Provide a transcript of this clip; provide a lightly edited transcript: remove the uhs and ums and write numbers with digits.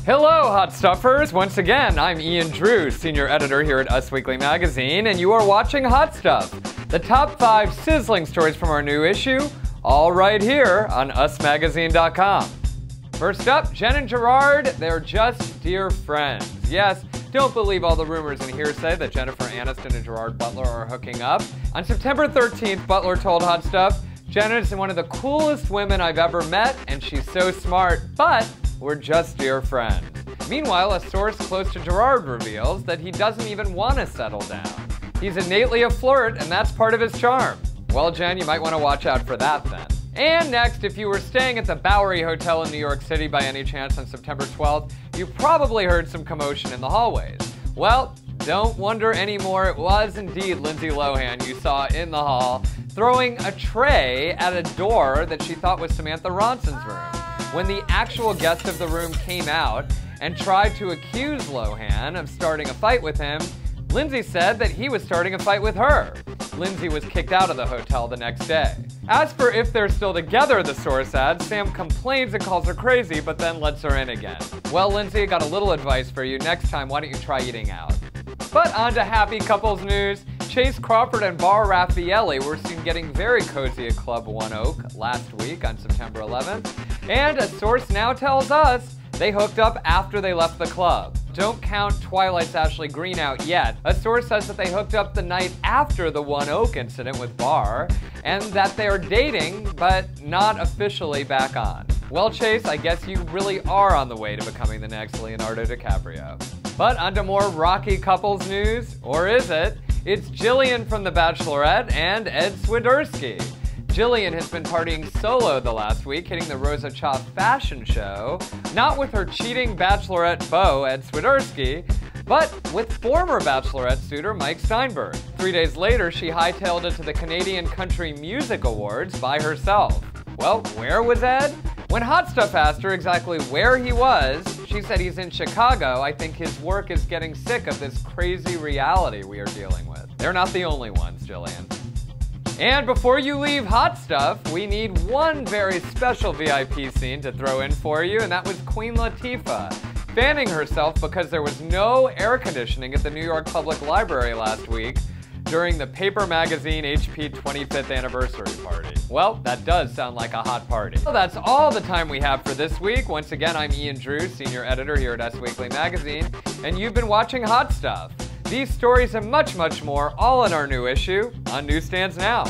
Hello, Hot Stuffers! Once again, I'm Ian Drew, Senior Editor here at Us Weekly Magazine, and you are watching Hot Stuff, the top 5 sizzling stories from our new issue, all right here on usmagazine.com. First up, Jen and Gerard, they're just dear friends. Yes, don't believe all the rumors and hearsay that Jennifer Aniston and Gerard Butler are hooking up. On September 13th, Butler told Hot Stuff, "Jen is one of the coolest women I've ever met, and she's so smart, but we're just dear friends." Meanwhile, a source close to Gerard reveals that he doesn't even want to settle down. He's innately a flirt, and that's part of his charm. Well, Jen, you might want to watch out for that then. And next, if you were staying at the Bowery Hotel in New York City by any chance on September 12th, you probably heard some commotion in the hallways. Well, don't wonder anymore. It was indeed Lindsay Lohan you saw in the hall, throwing a tray at a door that she thought was Samantha Ronson's room. When the actual guest of the room came out and tried to accuse Lohan of starting a fight with him, Lindsay said that he was starting a fight with her. Lindsay was kicked out of the hotel the next day. As for if they're still together, the source adds, Sam complains and calls her crazy, but then lets her in again. Well, Lindsay, I got a little advice for you. Next time, why don't you try eating out? But on to happy couples news. Chase Crawford and Bar Raffaelli were seen getting very cozy at Club One Oak last week on September 11th. And a source now tells us they hooked up after they left the club. Don't count Twilight's Ashley Green out yet. A source says that they hooked up the night after the One Oak incident with Barr, and that they are dating, but not officially back on. Well, Chase, I guess you really are on the way to becoming the next Leonardo DiCaprio. But on to more rocky couples news, or is it? It's Jillian from The Bachelorette and Ed Swiderski. Jillian has been partying solo the last week, hitting the Rosa Cha fashion show, not with her cheating Bachelorette beau, Ed Swiderski, but with former Bachelorette suitor Mike Steinberg. 3 days later, she hightailed it to the Canadian Country Music Awards by herself. Well, where was Ed? When Hot Stuff asked her exactly where he was, she said he's in Chicago. I think his work is getting sick of this crazy reality we are dealing with. They're not the only ones, Jillian. And before you leave Hot Stuff, we need one very special VIP scene to throw in for you, and that was Queen Latifah fanning herself because there was no air conditioning at the New York Public Library last week during the Paper Magazine HP 25th anniversary party. Well, that does sound like a hot party. Well, that's all the time we have for this week. Once again, I'm Ian Drew, Senior Editor here at Us Weekly Magazine, and you've been watching Hot Stuff. These stories and much, much more, all in our new issue, on newsstands now.